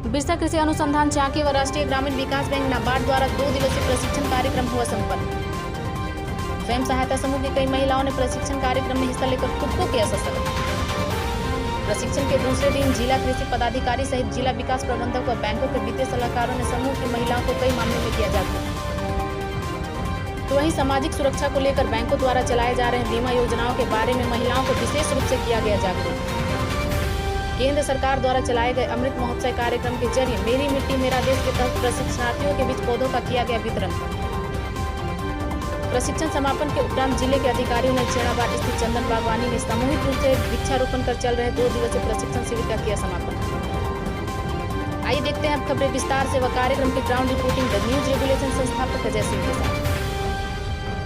बिरसा कृषि अनुसंधान चाकी व राष्ट्रीय ग्रामीण विकास बैंक नाबार्ड द्वारा 2 दिवसीय प्रशिक्षण कार्यक्रम हुआ संपन्न। स्वयं सहायता समूह की कई महिलाओं ने प्रशिक्षण कार्यक्रम में हिस्सा लेकर खुद को किया सशक्त। प्रशिक्षण के दूसरे दिन जिला कृषि पदाधिकारी सहित जिला विकास प्रबंधक व बैंकों के वित्तीय सलाहकारों ने समूह की महिलाओं को कई मामलों में किया जागरूक। तो वहीं सामाजिक सुरक्षा को लेकर बैंकों द्वारा चलाए जा रहे बीमा योजनाओं के बारे में महिलाओं को विशेष रूप से किया गया जागरूक। केंद्र सरकार द्वारा चलाए गए अमृत महोत्सव कार्यक्रम के जरिए मेरी मिट्टी मेरा देश के तहत प्रशिक्षणार्थियों के बीच पौधों का किया गया वितरण। प्रशिक्षण समापन के उपरांत जिले के अधिकारियों ने छेड़ाबाद स्थित चंदन बागवानी में सामूहिक रूप से वृक्षारोपण कर चल रहे 2 दिवसीय प्रशिक्षण शिविर का किया समापन। आइए देखते हैं अब खबरें विस्तार से व कार्यक्रम की ground reporting the news regulation संस्थापक अजय सिंह के साथ।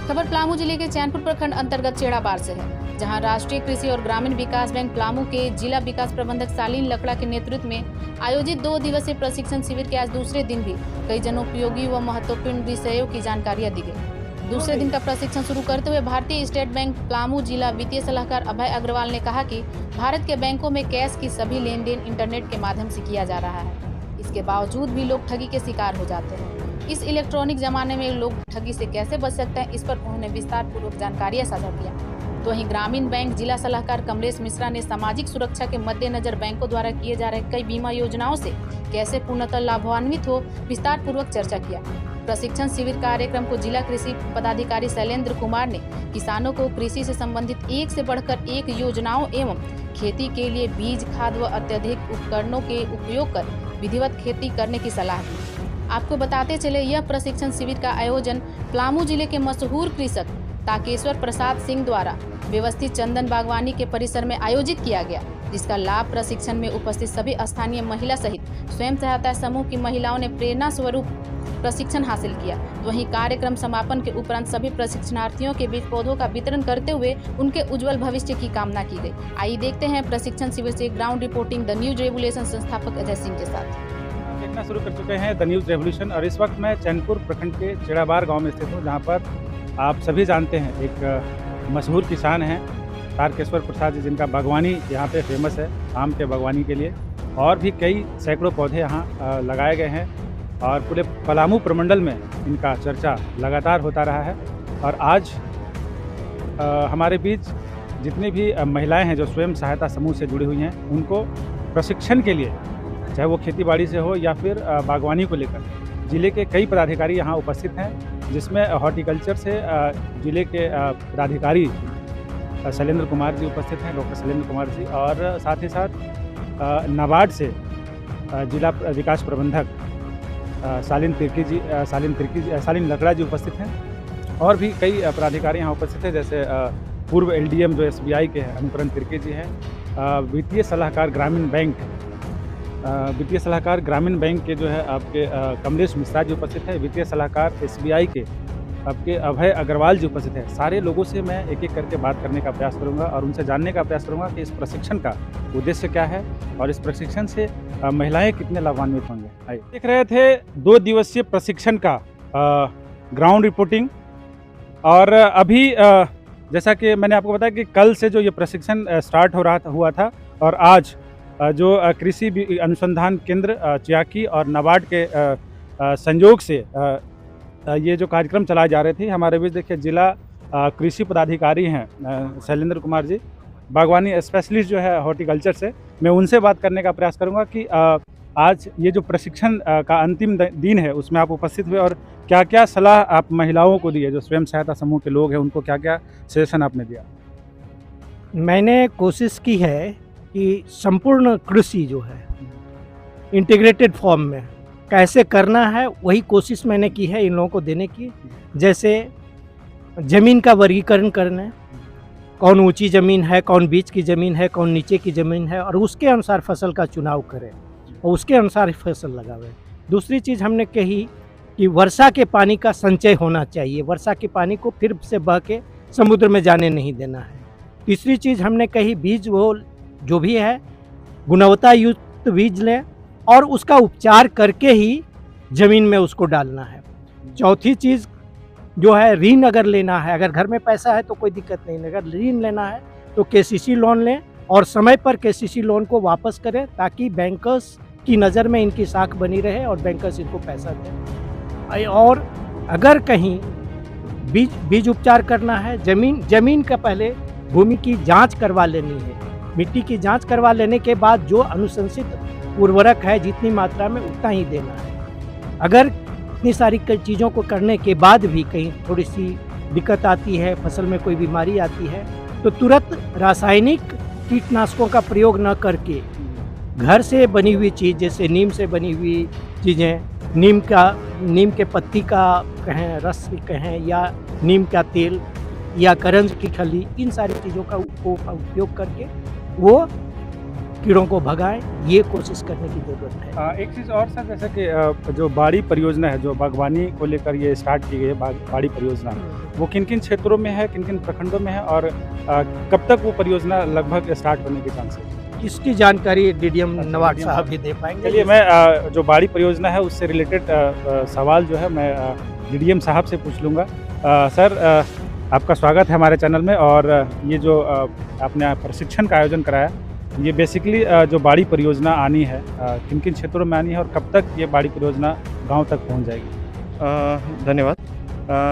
खबर पलामू जिले के चैनपुर प्रखंड अंतर्गत चेड़ाबार से है, जहां राष्ट्रीय कृषि और ग्रामीण विकास बैंक पलामू के जिला विकास प्रबंधक सालीन लकड़ा के नेतृत्व में आयोजित 2 दिवसीय प्रशिक्षण शिविर के आज दूसरे दिन भी कई जनोपयोगी व महत्वपूर्ण विषयों की जानकारियां दी गई। दूसरे दिन का प्रशिक्षण शुरू करते हुए भारतीय स्टेट बैंक पलामू जिला वित्तीय सलाहकार अभय अग्रवाल ने कहा कि भारत के बैंकों में कैश की सभी लेन देन इंटरनेट के माध्यम से किया जा रहा है। इसके बावजूद भी लोग ठगी के शिकार हो जाते हैं। इस इलेक्ट्रॉनिक जमाने में लोग ठगी से कैसे बच सकते हैं, इस पर उन्होंने विस्तार पूर्वक जानकारियां साझा किया। तो वहीं ग्रामीण बैंक जिला सलाहकार कमलेश मिश्रा ने सामाजिक सुरक्षा के मद्देनजर बैंकों द्वारा किए जा रहे कई बीमा योजनाओं से कैसे पूर्णतः लाभान्वित हो विस्तार पूर्वक चर्चा किया। प्रशिक्षण शिविर कार्यक्रम को जिला कृषि पदाधिकारी शैलेंद्र कुमार ने किसानों को कृषि से संबंधित एक से बढ़कर एक योजनाओं एवं खेती के लिए बीज, खाद व अत्यधिक उपकरणों के उपयोग कर विधिवत खेती करने की सलाह दी। आपको बताते चले, यह प्रशिक्षण शिविर का आयोजन पलामू जिले के मशहूर कृषक ताकेश्वर प्रसाद सिंह द्वारा व्यवस्थित चंदन बागवानी के परिसर में आयोजित किया गया, जिसका लाभ प्रशिक्षण में उपस्थित सभी स्थानीय महिला सहित स्वयं सहायता समूह की महिलाओं ने प्रेरणा स्वरूप प्रशिक्षण हासिल किया। वहीं कार्यक्रम समापन के उपरांत सभी प्रशिक्षणार्थियों के बीच पौधों का वितरण करते हुए उनके उज्जवल भविष्य की कामना की गई। आइए देखते हैं प्रशिक्षण शिविर से ground reporting the news revolution संस्थापक अजय सिंह के साथ। देखना शुरू कर चुके हैं द न्यूज रेवोल्यूशन और इस वक्त मैं चैनपुर प्रखंड के चेड़ाबार गांव में स्थित हूं, जहां पर आप सभी जानते हैं एक मशहूर किसान हैं तारकेश्वर प्रसाद जी, जिनका बागवानी यहां पे फेमस है आम के बागवानी के लिए, और भी कई सैकड़ों पौधे यहां लगाए गए हैं और पूरे पलामू प्रमंडल में इनका चर्चा लगातार होता रहा है। और आज हमारे बीच जितनी भी महिलाएं हैं जो स्वयं सहायता समूह से जुड़ी हुई हैं, उनको प्रशिक्षण के लिए, चाहे वो खेती-बाड़ी से हो या फिर बागवानी को लेकर, जिले के कई पदाधिकारी यहाँ उपस्थित हैं, जिसमें हॉर्टिकल्चर से जिले के पदाधिकारी शैलेंद्र कुमार जी उपस्थित हैं, डॉक्टर शैलेंद्र कुमार जी, और साथ ही साथ नाबार्ड से जिला विकास प्रबंधक सालीन लकड़ा जी उपस्थित हैं, और भी कई पदाधिकारी यहाँ उपस्थित हैं, जैसे पूर्व LDM जो SBI के हैं अनुकरण तिर्की जी हैं, वित्तीय सलाहकार ग्रामीण बैंक के जो है आपके कमलेश मिश्रा जी उपस्थित है, वित्तीय सलाहकार SBI के आपके अभय अग्रवाल जी उपस्थित है। सारे लोगों से मैं एक एक करके बात करने का प्रयास करूंगा और उनसे जानने का प्रयास करूंगा कि इस प्रशिक्षण का उद्देश्य क्या है और इस प्रशिक्षण से महिलाएं कितने लाभान्वित होंगे। आइए देख रहे थे 2 दिवसीय प्रशिक्षण का ग्राउंड रिपोर्टिंग। और अभी जैसा कि मैंने आपको बताया कि कल से जो ये प्रशिक्षण स्टार्ट हुआ था और आज जो कृषि अनुसंधान केंद्र चाकी और नाबार्ड के संयोग से ये जो कार्यक्रम चलाए जा रहे थे, हमारे बीच देखिए जिला कृषि पदाधिकारी हैं शैलेंद्र कुमार जी, बागवानी स्पेशलिस्ट जो है हॉर्टिकल्चर से। मैं उनसे बात करने का प्रयास करूंगा कि आज ये जो प्रशिक्षण का अंतिम दिन है उसमें आप उपस्थित हुए और क्या क्या सलाह आप महिलाओं को दी है, जो स्वयं सहायता समूह के लोग हैं उनको क्या क्या सजेशन आपने दिया। मैंने कोशिश की है कि संपूर्ण कृषि जो है इंटीग्रेटेड फॉर्म में कैसे करना है, वही कोशिश मैंने की है इन लोगों को देने की। जैसे ज़मीन का वर्गीकरण करना, कौन ऊंची ज़मीन है, कौन बीच की ज़मीन है, कौन नीचे की ज़मीन है, और उसके अनुसार फसल का चुनाव करें और उसके अनुसार फसल लगावें। दूसरी चीज़ हमने कही कि वर्षा के पानी का संचय होना चाहिए, वर्षा के पानी को फिर से बह के समुद्र में जाने नहीं देना है। तीसरी चीज़ हमने कही बीज वो जो भी है गुणवत्ता युक्त बीज लें और उसका उपचार करके ही ज़मीन में उसको डालना है। चौथी चीज़ जो है ऋण अगर लेना है, अगर घर में पैसा है तो कोई दिक्कत नहीं, अगर ऋण लेना है तो KCC लोन लें और समय पर KCC लोन को वापस करें, ताकि बैंकर्स की नज़र में इनकी साख बनी रहे और बैंकर्स इनको पैसा दें। और अगर कहीं बीज उपचार करना है, ज़मीन का पहले भूमि की जांच करवा लेनी है, मिट्टी की जांच करवा लेने के बाद जो अनुशंसित उर्वरक है जितनी मात्रा में उतना ही देना है। अगर इतनी सारी चीज़ों को करने के बाद भी कहीं थोड़ी सी दिक्कत आती है, फसल में कोई बीमारी आती है, तो तुरंत रासायनिक कीटनाशकों का प्रयोग न करके घर से बनी हुई चीज़, जैसे नीम से बनी हुई चीज़ें, नीम के पत्ती का कहें, रस कहें, या नीम का तेल या करंज की खली, इन सारी चीज़ों का उपयोग करके वो कीड़ों को भगाएं, ये कोशिश करने की ज़रूरत है। एक चीज़ और सर, जैसे कि जो बाड़ी परियोजना है, जो बागवानी को लेकर ये स्टार्ट की गई है बाड़ी परियोजना, वो किन किन क्षेत्रों में है, किन किन प्रखंडों में है, और कब तक वो परियोजना लगभग स्टार्ट होने के चांस है? इसकी जानकारी डीडीएम नवाड साहब भी दे पाएंगे। चलिए, मैं जो बाड़ी परियोजना है उससे रिलेटेड सवाल जो है मैं डीडीएम साहब से पूछ लूँगा। सर, आपका स्वागत है हमारे चैनल में। और ये जो आपने प्रशिक्षण का आयोजन कराया, ये बेसिकली जो बाड़ी परियोजना आनी है, किन किन क्षेत्रों में आनी है और कब तक ये बाड़ी परियोजना गांव तक पहुंच जाएगी? धन्यवाद।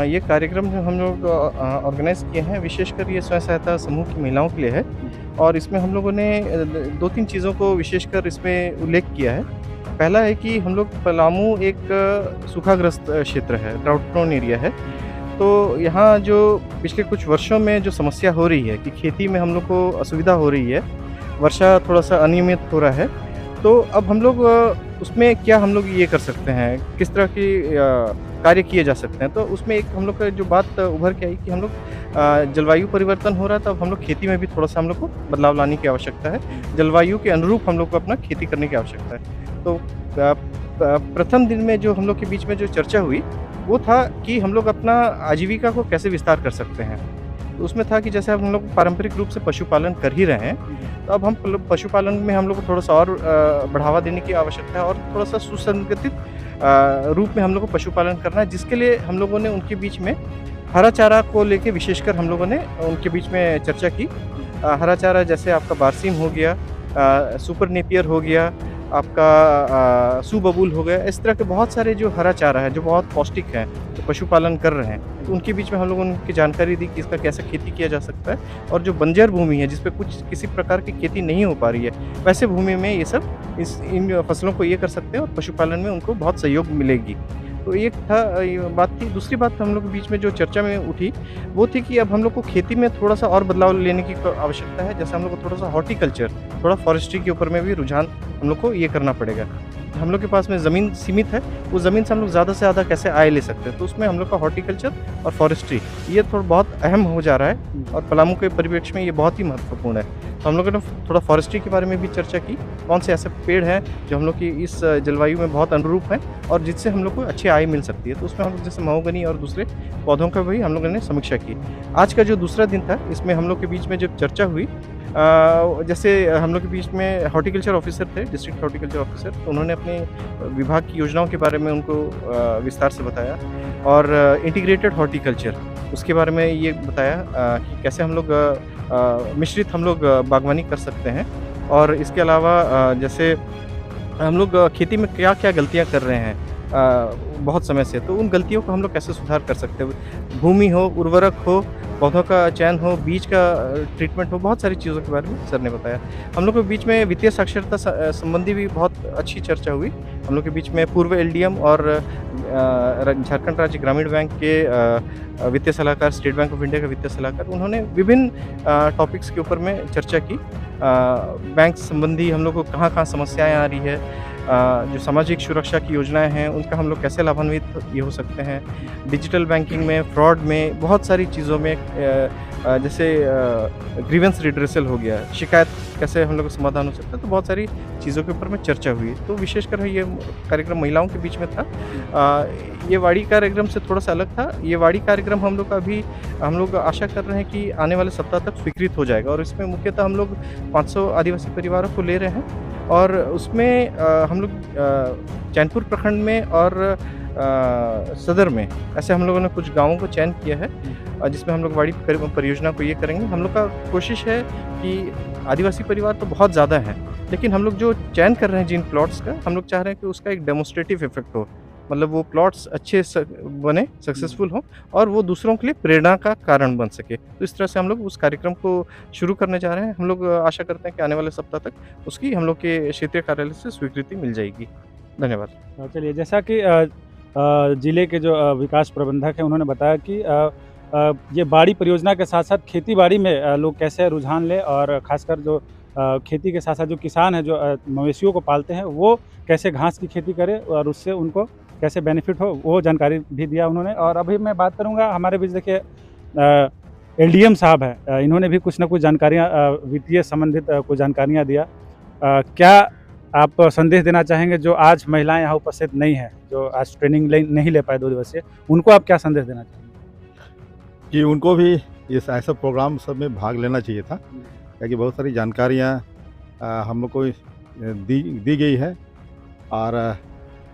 ये कार्यक्रम जो हम लोग ऑर्गेनाइज़ किए हैं, विशेषकर ये स्वयं सहायता समूह की महिलाओं के लिए है, और इसमें हम लोगों ने 2-3 चीज़ों को विशेषकर इसमें उल्लेख किया है। पहला है कि हम लोग पलामू एक सूखाग्रस्त क्षेत्र है, ड्राउट प्रोन एरिया है। तो यहाँ जो पिछले कुछ वर्षों में जो समस्या हो रही है कि खेती में हम लोग को असुविधा हो रही है, वर्षा थोड़ा सा अनियमित हो रहा है, तो अब हम लोग उसमें क्या हम लोग ये कर सकते हैं, किस तरह की कार्य किए जा सकते हैं। तो उसमें एक हम लोग का जो बात उभर के आई कि हम लोग जलवायु परिवर्तन हो रहा था, अब हम लोग खेती में भी थोड़ा सा हम लोग को बदलाव लाने की आवश्यकता है, जलवायु के अनुरूप हम लोग को अपना खेती करने की आवश्यकता है। तो प्रथम दिन में जो हम लोग के बीच में जो चर्चा हुई वो था कि हम लोग अपना आजीविका को कैसे विस्तार कर सकते हैं। तो उसमें था कि जैसे हम लोग पारंपरिक रूप से पशुपालन कर ही रहे हैं, तो अब हम पशुपालन में हम लोग को थोड़ा सा और बढ़ावा देने की आवश्यकता है, और थोड़ा सा सुसंगठित रूप में हम लोग को पशुपालन करना है, जिसके लिए हम लोगों ने उनके बीच में हरा चारा को लेके विशेषकर हम लोगों ने उनके बीच में चर्चा की। हरा चारा जैसे आपका बारसीम हो गया, सुपर नेपियर हो गया, आपका सुबबूल हो गया, इस तरह के बहुत सारे जो हरा चारा है जो बहुत पौष्टिक है, जो पशुपालन कर रहे हैं, तो उनके बीच में हम लोगों ने उनकी जानकारी दी कि इसका कैसे खेती किया जा सकता है। और जो बंजर भूमि है जिस पे किसी प्रकार की खेती नहीं हो पा रही है, वैसे भूमि में ये सब इन फसलों को ये कर सकते हैं और पशुपालन में उनको बहुत सहयोग मिलेगी। तो एक था ये बात थी। दूसरी बात हम लोग के बीच में जो चर्चा में उठी वो थी कि अब हम लोग को खेती में थोड़ा सा और बदलाव लेने की आवश्यकता है। जैसे हम लोग को थोड़ा सा हॉर्टिकल्चर, थोड़ा फॉरेस्ट्री के ऊपर में भी रुझान हम लोग को ये करना पड़ेगा। हम लोग के पास में ज़मीन सीमित है, उस ज़मीन से हम लोग ज़्यादा से ज़्यादा कैसे आय ले सकते हैं, तो उसमें हम लोग का हॉर्टिकल्चर और फॉरेस्ट्री ये थोड़ा बहुत अहम हो जा रहा है, और पलामू के परिप्रेक्ष्य में ये बहुत ही महत्वपूर्ण है। तो हम लोगों ने थोड़ा फॉरेस्ट्री के बारे में भी चर्चा की, कौन से ऐसे पेड़ हैं जो हम लोग की इस जलवायु में बहुत अनुरूप हैं और जिससे हम लोग को अच्छी आय मिल सकती है। तो उसमें हम लोग जैसे महोगनी और दूसरे पौधों का भी हम लोगों ने समीक्षा की। आज का जो दूसरा दिन था, इसमें हम लोग के बीच में जब चर्चा हुई, जैसे हम लोग के बीच में हॉर्टिकल्चर ऑफिसर थे, डिस्ट्रिक्ट हॉर्टिकल्चर ऑफिसर, तो उन्होंने अपने विभाग की योजनाओं के बारे में उनको विस्तार से बताया, और इंटीग्रेटेड हॉर्टिकल्चर उसके बारे में ये बताया कि कैसे हम लोग मिश्रित हम लोग बागवानी कर सकते हैं। और इसके अलावा जैसे हम लोग खेती में क्या क्या गलतियाँ कर रहे हैं बहुत समय से, तो उन गलतियों को हम लोग कैसे सुधार कर सकते हैं। भूमि हो, उर्वरक हो, पौधों का चयन हो, बीज का ट्रीटमेंट हो, बहुत सारी चीज़ों के बारे में सर ने बताया। हम लोग के बीच में वित्तीय साक्षरता संबंधी भी बहुत अच्छी चर्चा हुई। हम लोग के बीच में पूर्व एलडीएम और झारखंड राज्य ग्रामीण बैंक के वित्तीय सलाहकार, स्टेट बैंक ऑफ इंडिया के वित्तीय सलाहकार, उन्होंने विभिन्न टॉपिक्स के ऊपर में चर्चा की। बैंक संबंधी हम लोग को कहाँ कहाँ समस्याएं आ रही है, जो सामाजिक सुरक्षा की योजनाएं हैं उनका हम लोग कैसे लाभान्वित ये हो सकते हैं, डिजिटल बैंकिंग में, फ्रॉड में, बहुत सारी चीज़ों में, जैसे ग्रीवेंस रिड्रेसल हो गया, शिकायत कैसे हम लोग का समाधान हो सकता है, तो बहुत सारी चीज़ों के ऊपर में चर्चा हुई। तो विशेषकर ये कार्यक्रम महिलाओं के बीच में था। ये वाड़ी कार्यक्रम से थोड़ा सा अलग था। ये वाड़ी कार्यक्रम हम लोग आशा कर रहे हैं कि आने वाले सप्ताह तक स्वीकृत हो जाएगा, और इसमें मुख्यतः हम लोग 500 आदिवासी परिवारों को ले रहे हैं, और उसमें हम लोग चैनपुर प्रखंड में और सदर में ऐसे हम लोगों ने कुछ गांवों को चयन किया है, जिसमें हम लोग वाड़ी परियोजना को ये करेंगे। हम लोग का कोशिश है कि आदिवासी परिवार तो बहुत ज़्यादा हैं, लेकिन हम लोग जो चयन कर रहे हैं जिन प्लॉट्स का, हम लोग चाह रहे हैं कि उसका एक डेमोन्स्ट्रेटिव इफेक्ट हो, मतलब वो प्लॉट्स अच्छे बने, सक्सेसफुल हों और वो दूसरों के लिए प्रेरणा का कारण बन सके। तो इस तरह से हम लोग उस कार्यक्रम को शुरू करने जा रहे हैं। हम लोग आशा करते हैं कि आने वाले सप्ताह तक उसकी हम लोग के क्षेत्रीय कार्यालय से स्वीकृति मिल जाएगी। धन्यवाद। चलिए, जैसा कि जिले के जो विकास प्रबंधक हैं उन्होंने बताया कि ये बाड़ी परियोजना के साथ साथ खेती बाड़ी में लोग कैसे रुझान लें और खासकर जो खेती के साथ साथ जो किसान हैं जो मवेशियों को पालते हैं वो कैसे घास की खेती करें और उससे उनको कैसे बेनिफिट हो, वो जानकारी भी दिया उन्होंने। और अभी मैं बात करूंगा, हमारे बीच देखिए एलडीएम साहब हैं, इन्होंने भी कुछ ना कुछ जानकारियाँ वित्तीय संबंधित कुछ जानकारियाँ दिया। क्या आप संदेश देना चाहेंगे जो आज महिलाएं यहाँ उपस्थित नहीं हैं, जो आज ट्रेनिंग नहीं ले पाए 2 दिवसीय, उनको आप क्या संदेश देना चाहेंगे? कि उनको भी इस ऐसा प्रोग्राम सब में भाग लेना चाहिए था, क्योंकि बहुत सारी जानकारियाँ हम लोग को दी गई है और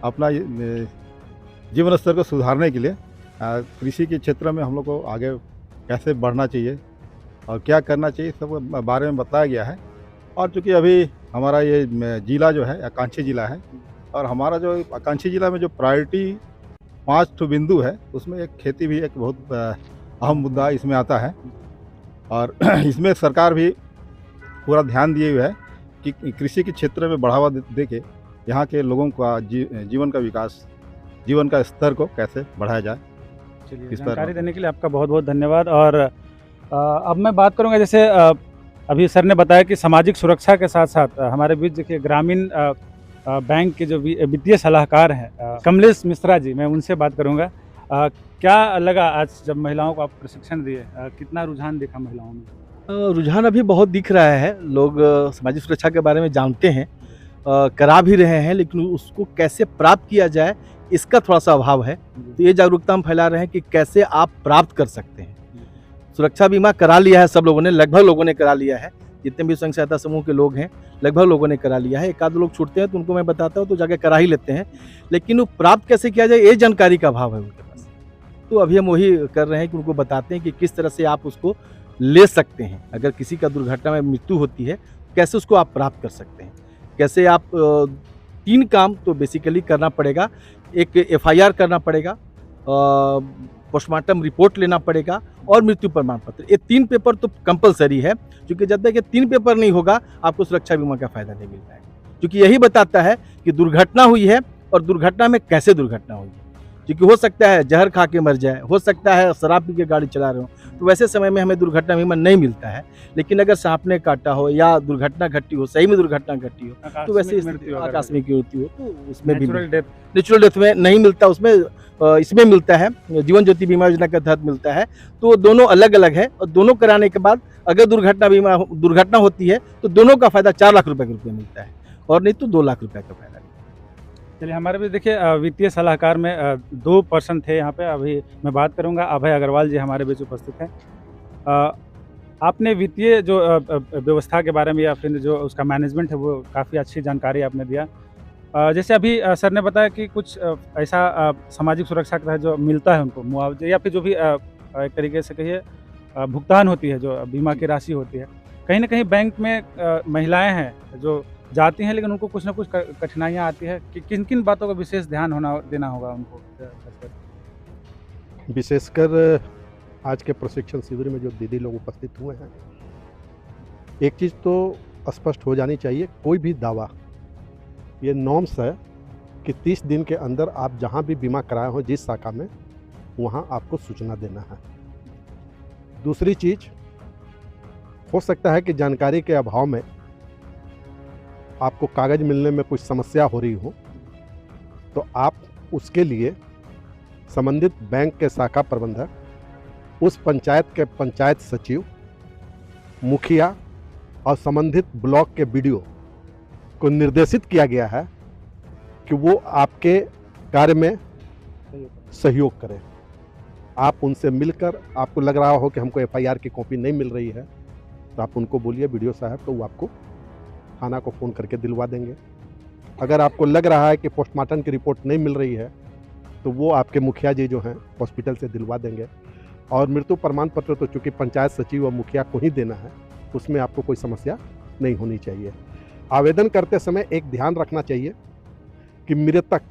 अपना जीवन स्तर को सुधारने के लिए कृषि के क्षेत्र में हम लोग को आगे कैसे बढ़ना चाहिए और क्या करना चाहिए सब बारे में बताया गया है। और चूँकि अभी हमारा ये जिला जो है आकांक्षी जिला है और हमारा जो आकांक्षी जिला में जो प्रायोरिटी 5 बिंदु है उसमें एक खेती भी एक बहुत अहम मुद्दा इसमें आता है और इसमें सरकार भी पूरा ध्यान दिए हुए है कि कृषि के क्षेत्र में बढ़ावा दे के यहाँ के लोगों का जीवन का विकास, जीवन का स्तर को कैसे बढ़ाया जाए। चलिए, इस पर जानकारी देने के लिए आपका बहुत बहुत धन्यवाद। और अब मैं बात करूंगा, जैसे अभी सर ने बताया कि सामाजिक सुरक्षा के साथ साथ हमारे बीच देखिए ग्रामीण बैंक के जो वित्तीय सलाहकार हैं कमलेश मिश्रा जी, मैं उनसे बात करूंगा। क्या लगा आज जब महिलाओं को आप प्रशिक्षण दिए, कितना रुझान देखा महिलाओं में? रुझान अभी बहुत दिख रहा है, लोग सामाजिक सुरक्षा के बारे में जानते हैं, करा भी रहे हैं, लेकिन उसको कैसे प्राप्त किया जाए इसका थोड़ा सा अभाव है। तो ये जागरूकता हम फैला रहे हैं कि कैसे आप प्राप्त कर सकते हैं। सुरक्षा बीमा करा लिया है सब लोगों ने, लगभग लोगों ने करा लिया है, जितने भी स्वयं सहायता समूह के लोग हैं लगभग लोगों ने करा लिया है। एक आध लोग छूटते हैं तो उनको मैं बताता हूँ तो जाके करा ही लेते हैं, लेकिन वो प्राप्त कैसे किया जाए ये जानकारी का अभाव है उनके पास। तो अभी हम वही कर रहे हैं कि उनको बताते हैं कि किस तरह से आप उसको ले सकते हैं। अगर किसी का दुर्घटना में मृत्यु होती है कैसे उसको आप प्राप्त कर सकते हैं, कैसे आप 3 काम तो बेसिकली करना पड़ेगा। एक एफआईआर करना पड़ेगा, पोस्टमार्टम रिपोर्ट लेना पड़ेगा और मृत्यु प्रमाण पत्र। ये 3 पेपर तो कंपलसरी है, क्योंकि जब तक ये 3 पेपर नहीं होगा आपको सुरक्षा बीमा का फायदा नहीं मिल पाएगा, क्योंकि यही बताता है कि दुर्घटना हुई है और दुर्घटना में कैसे दुर्घटना हुई है। क्योंकि हो सकता है जहर खा के मर जाए, हो सकता है शराब पी के गाड़ी चला रहे हो, तो वैसे समय में हमें दुर्घटना बीमा नहीं मिलता है। लेकिन अगर सांप ने काटा हो या दुर्घटना घटी हो, सही में दुर्घटना घटी हो, तो वैसे आकस्मिक मृत्यु हो तो उसमें भी नेचुरल डेथ में नहीं मिलता, उसमें इसमें मिलता है, जीवन ज्योति बीमा योजना के तहत मिलता है। तो दोनों अलग अलग है और दोनों कराने के बाद अगर दुर्घटना होती है तो दोनों का फायदा 4 लाख रुपए के रूप में मिलता है और नहीं तो 2 लाख रुपए का फायदा। चलिए, हमारे भी देखिए वित्तीय सलाहकार में 2 पर्सन थे यहाँ पे। अभी मैं बात करूँगा, अभय अग्रवाल जी हमारे बीच उपस्थित हैं। आपने वित्तीय जो व्यवस्था के बारे में या फिर जो उसका मैनेजमेंट है वो काफ़ी अच्छी जानकारी आपने दिया। जैसे अभी सर ने बताया कि कुछ ऐसा सामाजिक सुरक्षा के तहत जो मिलता है उनको मुआवजे या फिर जो भी एक तरीके से कहिए भुगतान होती है, जो बीमा की राशि होती है, कहीं ना कहीं बैंक में महिलाएं हैं जो जाती हैं लेकिन उनको कुछ ना कुछ कठिनाइयाँ आती है कि किन किन बातों का विशेष ध्यान देना होगा उनको? विशेषकर आज के प्रशिक्षण शिविर में जो दीदी लोग उपस्थित हुए हैं, एक चीज़ तो स्पष्ट हो जानी चाहिए, कोई भी दावा, ये नॉर्म्स है कि 30 दिन के अंदर आप जहां भी बीमा कराए हो जिस शाखा में, वहां आपको सूचना देना है। दूसरी चीज़, हो सकता है कि जानकारी के अभाव में आपको कागज़ मिलने में कुछ समस्या हो रही हो, तो आप उसके लिए संबंधित बैंक के शाखा प्रबंधक, उस पंचायत के पंचायत सचिव, मुखिया और संबंधित ब्लॉक के बीडीओ को निर्देशित किया गया है कि वो आपके कार्य में सहयोग करें। आप उनसे मिलकर, आपको लग रहा हो कि हमको एफआईआर की कॉपी नहीं मिल रही है, तो आप उनको बोलिए बीडीओ साहब, तो वो आपको थाना को फ़ोन करके दिलवा देंगे। अगर आपको लग रहा है कि पोस्टमार्टम की रिपोर्ट नहीं मिल रही है, तो वो आपके मुखिया जी जो हैं हॉस्पिटल से दिलवा देंगे। और मृत्यु प्रमाण पत्र तो चूँकि पंचायत सचिव और मुखिया को ही देना है, उसमें आपको कोई समस्या नहीं होनी चाहिए। आवेदन करते समय एक ध्यान रखना चाहिए कि मृतक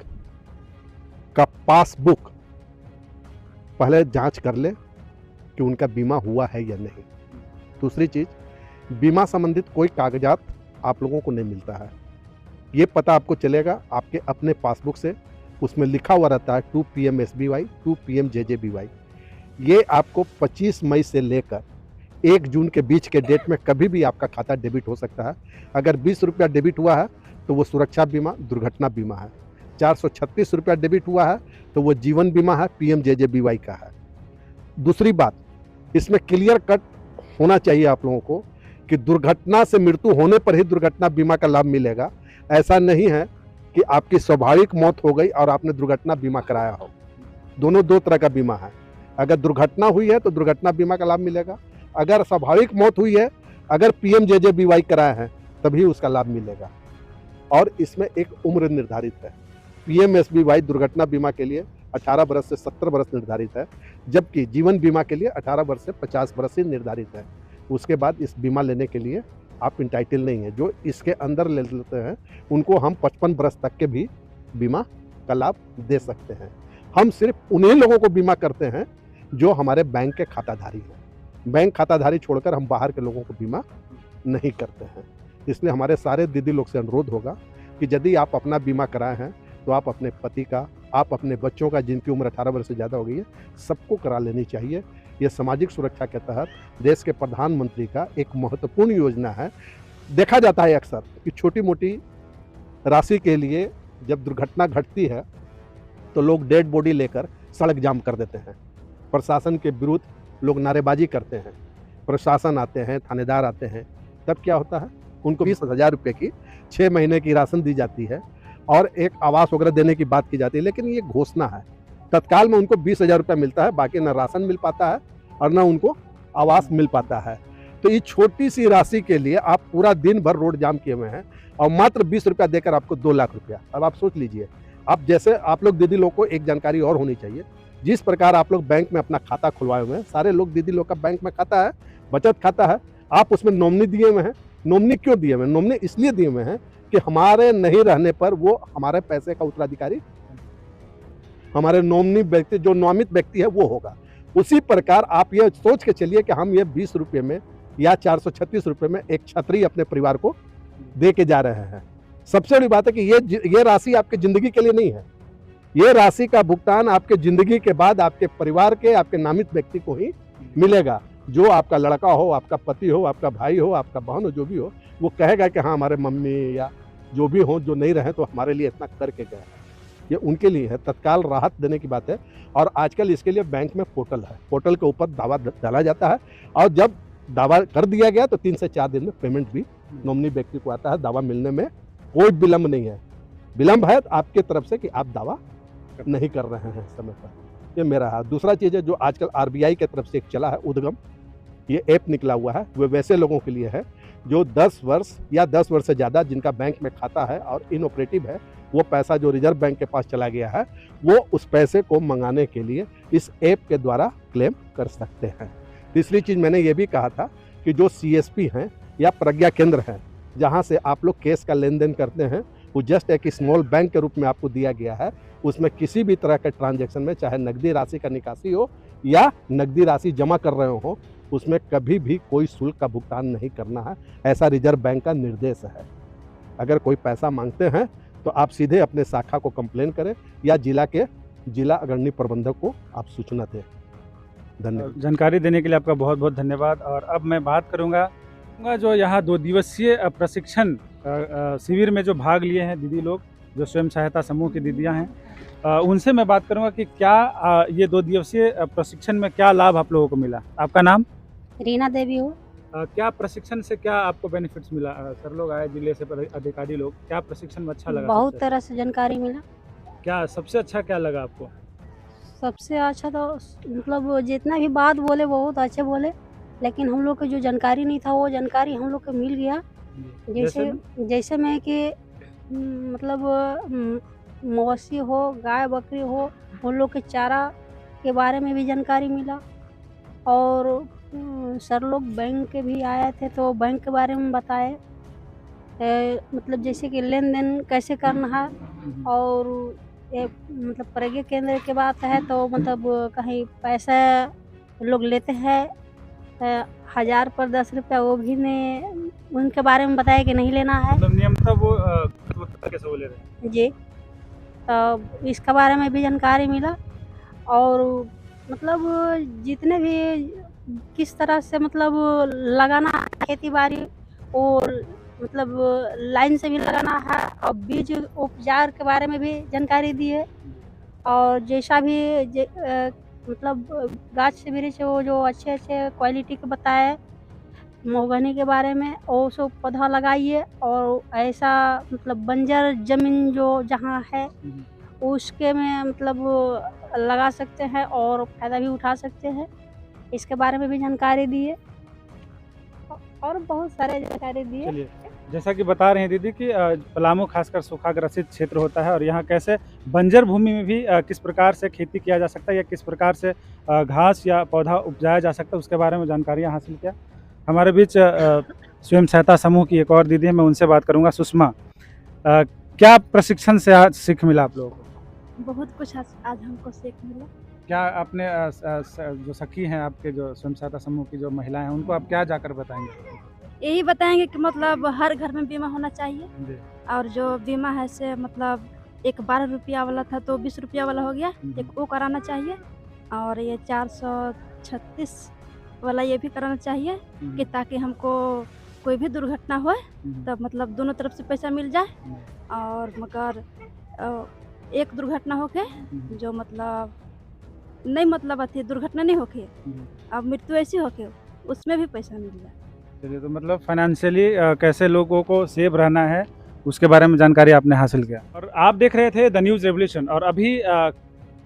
का पासबुक पहले जांच कर ले कि उनका बीमा हुआ है या नहीं। दूसरी चीज़, बीमा संबंधित कोई कागजात आप लोगों को नहीं मिलता है। ये पता आपको चलेगा आपके अपने पासबुक से, उसमें लिखा हुआ रहता है 2 PMSBY 2 PMJJBY। ये आपको 25 मई से लेकर 1 जून के बीच के डेट में कभी भी आपका खाता डेबिट हो सकता है। अगर 20 रुपया डेबिट हुआ है तो वो सुरक्षा बीमा दुर्घटना बीमा है। 436 रुपया डेबिट हुआ है तो वो जीवन बीमा है, PMJJBY का है। दूसरी बात, इसमें क्लियर कट होना चाहिए आप लोगों को कि दुर्घटना से मृत्यु होने पर ही दुर्घटना बीमा का लाभ मिलेगा। ऐसा नहीं है कि आपकी स्वाभाविक मौत हो गई और आपने दुर्घटना बीमा कराया हो। दोनों दो तरह का बीमा है। अगर दुर्घटना हुई है तो दुर्घटना बीमा का लाभ मिलेगा, अगर स्वाभाविक मौत हुई है, अगर PMJJBY कराया है तभी उसका लाभ मिलेगा। और इसमें एक उम्र निर्धारित है। PMSBY दुर्घटना बीमा के लिए 18 वर्ष से 70 वर्ष निर्धारित है, जबकि जीवन बीमा के लिए 18 वर्ष से 50 वर्ष ही निर्धारित है। उसके बाद इस बीमा लेने के लिए आप इंटाइटल नहीं है। जो इसके अंदर ले लेते हैं उनको हम 55 वर्ष तक के भी बीमा का लाभ दे सकते हैं। हम सिर्फ उन्हीं लोगों को बीमा करते हैं जो हमारे बैंक के खाताधारी हैं। बैंक खाताधारी छोड़कर हम बाहर के लोगों को बीमा नहीं करते हैं। इसलिए हमारे सारे दीदी लोग से अनुरोध होगा कि यदि आप अपना बीमा कराए हैं तो आप अपने पति का, आप अपने बच्चों का जिनकी उम्र 18 वर्ष से ज़्यादा हो गई है, सबको करा लेनी चाहिए। ये सामाजिक सुरक्षा के तहत देश के प्रधानमंत्री का एक महत्वपूर्ण योजना है। देखा जाता है अक्सर कि छोटी मोटी राशि के लिए जब दुर्घटना घटती है तो लोग डेड बॉडी लेकर सड़क जाम कर देते हैं। प्रशासन के विरुद्ध लोग नारेबाजी करते हैं। प्रशासन आते हैं, थानेदार आते हैं, तब क्या होता है, उनको 20,000 रुपये की 6 महीने की राशन दी जाती है और एक आवास वगैरह देने की बात की जाती है। लेकिन ये घोषणा है, तत्काल में उनको 20,000 रुपये मिलता है, बाकी ना राशन मिल पाता है और ना उनको आवास मिल पाता है। तो ये छोटी सी राशि के लिए आप पूरा दिन भर रोड जाम किए हुए हैं और मात्र 20 रुपया देकर आपको 2 लाख रुपया। अब आप सोच लीजिए, आप जैसे आप लोग दीदी लोग को एक जानकारी और होनी चाहिए, जिस प्रकार आप लोग बैंक में अपना खाता खुलवाए हुए हैं, सारे लोग दीदी लोग का बैंक में खाता है, बचत खाता है, आप उसमें नॉमिनी दिए हुए हैं। नॉमिनी क्यों दिए हुए हैं? नॉमिनी इसलिए दिए हुए हैं कि हमारे नहीं रहने पर वो हमारे पैसे का उत्तराधिकारी, हमारे नॉमिनी व्यक्ति, जो नामित व्यक्ति है वो होगा। उसी प्रकार आप ये सोच के चलिए कि हम ये 20 रुपये में या 436 रुपये में एक छतरी अपने परिवार को दे के जा रहे हैं। सबसे बड़ी बात है कि ये राशि आपकी ज़िंदगी के लिए नहीं है। ये राशि का भुगतान आपके ज़िंदगी के बाद आपके परिवार के, आपके नामित व्यक्ति को ही मिलेगा। जो आपका लड़का हो, आपका पति हो, आपका भाई हो, आपका बहन हो, जो भी हो, वो कहेगा कि हाँ हमारे मम्मी या जो भी हो, जो नहीं रहे तो हमारे लिए इतना करके गए हैं। ये उनके लिए है, तत्काल राहत देने की बात है। और आजकल इसके लिए बैंक में पोर्टल है, पोर्टल के ऊपर दावा डाला जाता है और जब दावा कर दिया गया तो 3 से 4 दिन में पेमेंट भी नॉमिनी व्यक्ति को आता है। दावा मिलने में कोई विलंब नहीं है। विलंब है आपके तरफ से कि आप दावा नहीं कर रहे हैं समय पर। ये मेरा है। दूसरा चीज़ है जो आजकल RBI की तरफ से एक चला है, उद्गम, ये ऐप निकला हुआ है, वो वैसे लोगों के लिए है जो 10 वर्ष या 10 वर्ष से ज़्यादा जिनका बैंक में खाता है और इनऑपरेटिव है, वो पैसा जो रिजर्व बैंक के पास चला गया है, वो उस पैसे को मंगाने के लिए इस ऐप के द्वारा क्लेम कर सकते हैं। तीसरी चीज़ मैंने ये भी कहा था कि जो CSP हैं या प्रज्ञा केंद्र हैं, जहाँ से आप लोग केस का लेन देन करते हैं, वो जस्ट एक स्मॉल बैंक के रूप में आपको दिया गया है। उसमें किसी भी तरह के ट्रांजैक्शन में, चाहे नकदी राशि का निकासी हो या नकदी राशि जमा कर रहे हो, उसमें कभी भी कोई शुल्क का भुगतान नहीं करना है। ऐसा रिजर्व बैंक का निर्देश है। अगर कोई पैसा मांगते हैं तो आप सीधे अपने शाखा को कंप्लेन करें या जिला अग्रणी प्रबंधक को आप सूचना दें। धन्यवाद। जानकारी देने के लिए आपका बहुत बहुत धन्यवाद। और अब मैं बात करूंगा जो यहाँ 2 दिवसीय प्रशिक्षण शिविर में जो भाग लिए हैं दीदी लोग, जो स्वयं सहायता समूह की दीदियाँ हैं, उनसे मैं बात करूंगा कि क्या ये 2 दिवसीय प्रशिक्षण में क्या लाभ आप लोगों को मिला। आपका नाम? रीना देवी हो। क्या प्रशिक्षण से क्या आपको बेनिफिट्स मिला? सर लोग आए, जिले से अधिकारी लोग, क्या प्रशिक्षण में अच्छा लगा? बहुत तरह से जानकारी मिला। क्या सबसे अच्छा क्या लगा आपको? सबसे अच्छा तो मतलब जितना भी बात बोले बहुत अच्छे बोले, लेकिन हम लोग को जो जानकारी नहीं था वो जानकारी हम लोग को मिल गया। जैसे मैं कि मतलब मवेशी हो, गाय बकरी हो, उन लोग के चारा के बारे में भी जानकारी मिला। और सर लोग बैंक के भी आए थे तो बैंक के बारे में बताए। मतलब जैसे कि लेन देन कैसे करना है, और ये मतलब प्रज्ञा केंद्र की बात है तो मतलब कहीं पैसा लोग लेते हैं 1000 पर 10 रुपया, वो भी ने उनके बारे में बताया कि नहीं लेना है मतलब नियमतः वो कैसे बोले रहे? जी। तो इसके बारे में भी जानकारी मिला, और मतलब जितने भी किस तरह से मतलब लगाना है खेती बाड़ी, और मतलब लाइन से भी लगाना है, और बीज उपचार के बारे में भी जानकारी दी है, और जैसा भी मतलब गाछ वृक्ष वो जो अच्छे अच्छे क्वालिटी के बताए महोगनी के बारे में, वो सब पौधा लगाइए, और ऐसा मतलब बंजर जमीन जो जहाँ है उसके में मतलब लगा सकते हैं और फ़ायदा भी उठा सकते हैं, इसके बारे में भी जानकारी दी है, और बहुत सारे जानकारी दी है। चलिए, जैसा कि बता रहे हैं दीदी कि पलामू खासकर सूखाग्रसित क्षेत्र होता है, और यहाँ कैसे बंजर भूमि में भी किस प्रकार से खेती किया जा सकता है या किस प्रकार से घास या पौधा उपजाया जा सकता है, उसके बारे में जानकारियाँ हासिल किया। हमारे बीच स्वयं सहायता समूह की एक और दीदी है, मैं उनसे बात करूँगा। सुषमा, क्या प्रशिक्षण से आज सीख मिला आप लोगों को? बहुत कुछ आज हमको सीख मिला। क्या आपने जो सखी हैं आपके, जो स्वयं सहायता समूह की जो महिलाएं हैं, उनको आप क्या जाकर बताएंगे? यही बताएंगे कि मतलब हर घर में बीमा होना चाहिए, जी। और जो बीमा है से मतलब एक 12 रुपया वाला था तो 20 रुपया वाला हो गया, एक वो कराना चाहिए, और ये 436 वाला ये भी कराना चाहिए कि ताकि हमको कोई भी दुर्घटना हो तब मतलब दोनों तरफ से पैसा मिल जाए, और मगर एक दुर्घटना होके जो मतलब नहीं मतलब अथी दुर्घटना नहीं होके, अब मृत्यु ऐसी होके उसमें भी पैसा मिल जाए। चलिए, तो मतलब फाइनेंशियली कैसे लोगों को सेफ रहना है उसके बारे में जानकारी आपने हासिल किया। और आप देख रहे थे द न्यूज़ रेवोल्यूशन, और अभी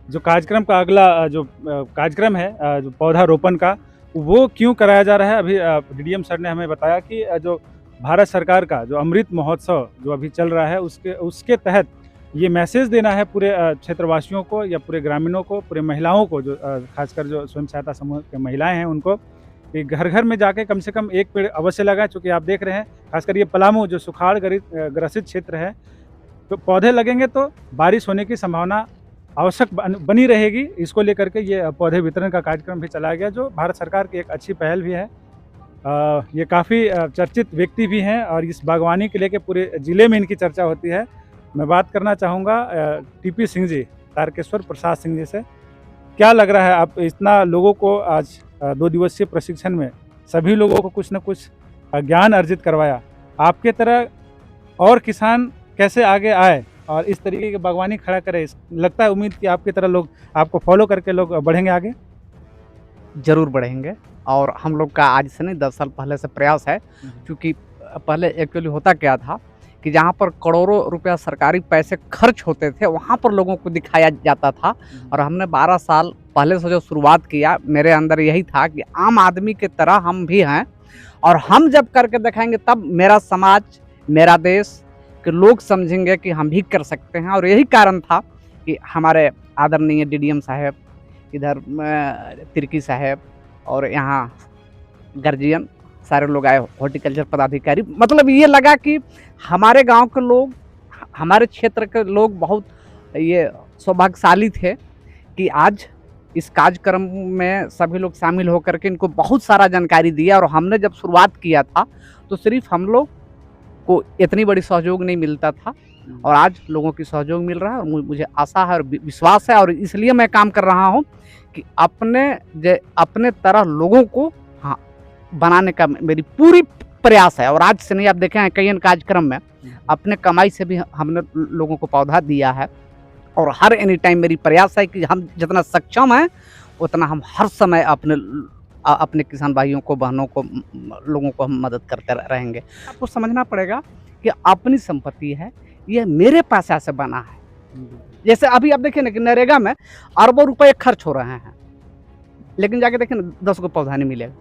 जो कार्यक्रम का अगला जो कार्यक्रम है जो पौधारोपण का, वो क्यों कराया जा रहा है, अभी डीडीएम सर ने हमें बताया कि जो भारत सरकार का जो अमृत महोत्सव जो अभी चल रहा है उसके तहत ये मैसेज देना है पूरे क्षेत्रवासियों को या पूरे ग्रामीणों को, पूरे महिलाओं को, जो खासकर जो स्वयं सहायता समूह के महिलाएं हैं उनको, कि घर घर में जाके कम से कम एक पेड़ अवश्य लगाएं। चूँकि आप देख रहे हैं खासकर ये पलामू जो सुखाड़ ग्रसित क्षेत्र है, तो पौधे लगेंगे तो बारिश होने की संभावना आवश्यक बनी रहेगी। इसको लेकर के ये पौधे वितरण का कार्यक्रम भी चलाया गया, जो भारत सरकार की एक अच्छी पहल भी है। ये काफ़ी चर्चित व्यक्ति भी हैं, और इस बागवानी के लेके पूरे ज़िले में इनकी चर्चा होती है। मैं बात करना चाहूँगा टीपी सिंह जी, तारकेश्वर प्रसाद सिंह जी से। क्या लग रहा है, आप इतना लोगों को आज 2 दिवसीय प्रशिक्षण में सभी लोगों को कुछ न कुछ ज्ञान अर्जित करवाया, आपके तरह और किसान कैसे आगे आए और इस तरीके की बागवानी खड़ा करे? लगता है उम्मीद कि आपकी तरह लोग आपको फॉलो करके लोग बढ़ेंगे आगे? ज़रूर बढ़ेंगे, और हम लोग का आज से नहीं 10 साल पहले से प्रयास है, क्योंकि पहले एक्चुअली होता क्या था कि जहाँ पर करोड़ों रुपया सरकारी पैसे खर्च होते थे वहाँ पर लोगों को दिखाया जाता था, और हमने 12 साल पहले से जो शुरुआत किया, मेरे अंदर यही था कि आम आदमी की तरह हम भी हैं, और हम जब करके दिखाएंगे तब मेरा समाज, मेरा देश के लोग समझेंगे कि हम भी कर सकते हैं। और यही कारण था कि हमारे आदरणीय डीडीएम साहब, इधर तिर्की साहब, और यहाँ गार्जियन सारे लोग आए, हॉर्टिकल्चर पदाधिकारी, मतलब ये लगा कि हमारे गांव के लोग, हमारे क्षेत्र के लोग बहुत ये सौभाग्यशाली थे कि आज इस कार्यक्रम में सभी लोग शामिल होकर के इनको बहुत सारा जानकारी दिया। और हमने जब शुरुआत किया था तो सिर्फ हम लोग को इतनी बड़ी सहयोग नहीं मिलता था, और आज लोगों की सहयोग मिल रहा है, और मुझे आशा है और विश्वास है, और इसलिए मैं काम कर रहा हूँ कि अपने तरह लोगों को बनाने का मेरी पूरी प्रयास है। और आज से नहीं, आप देखें हैं कई कार्यक्रम में अपने कमाई से भी हमने लोगों को पौधा दिया है, और हर एनी टाइम मेरी प्रयास है कि हम जितना सक्षम हैं उतना हम हर समय अपने किसान भाइयों को, बहनों को, लोगों को हम मदद करते रहेंगे। आपको समझना पड़ेगा कि अपनी संपत्ति है, ये मेरे पैसा से बना है। जैसे अभी आप देखिए ना कि नरेगा में अरबों रुपए खर्च हो रहे हैं, लेकिन जाके देखें ना 10 को पौधा नहीं मिलेगा।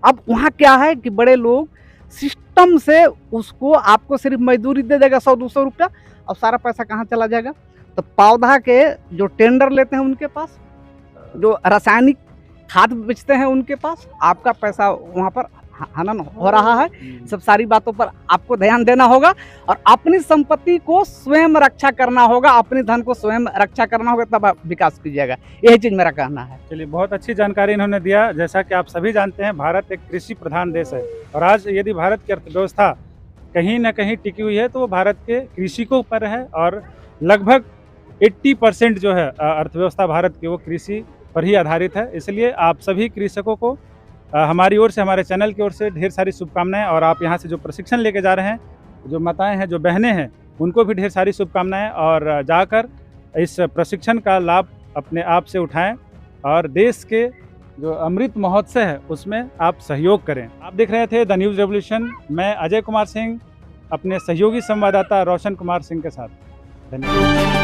अब वहाँ क्या है कि बड़े लोग सिस्टम से उसको आपको सिर्फ मजदूरी दे देगा 100-200 रुपया, और सारा पैसा कहाँ चला जाएगा? तो पौधा के जो टेंडर लेते हैं उनके पास, जो रासायनिक खाद बेचते हैं उनके पास, आपका पैसा वहाँ पर हनन हो रहा है। सब सारी बातों पर आपको ध्यान देना होगा और अपनी संपत्ति को स्वयं रक्षा करना होगा, अपने धन को स्वयं रक्षा करना होगा, तब आप विकास कीजिएगा। यही चीज़ मेरा कहना है। चलिए, बहुत अच्छी जानकारी इन्होंने दिया। जैसा कि आप सभी जानते हैं, भारत एक कृषि प्रधान देश है और आज यदि भारत की अर्थव्यवस्था कहीं ना कहीं टिकी हुई है तो वो भारत के कृषि के ऊपर है और लगभग 80% जो है अर्थव्यवस्था भारत की वो कृषि पर ही आधारित है। इसलिए आप सभी कृषकों को हमारी ओर से, हमारे चैनल की ओर से ढेर सारी शुभकामनाएं। और आप यहाँ से जो प्रशिक्षण लेके जा रहे हैं, जो माताएं हैं, जो बहनें हैं, उनको भी ढेर सारी शुभकामनाएं और जाकर इस प्रशिक्षण का लाभ अपने आप से उठाएं और देश के जो अमृत महोत्सव है उसमें आप सहयोग करें। आप देख रहे थे द न्यूज़ रेवोल्यूशन। मैं अजय कुमार सिंह अपने सहयोगी संवाददाता रोशन कुमार सिंह के साथ। धन्यवाद।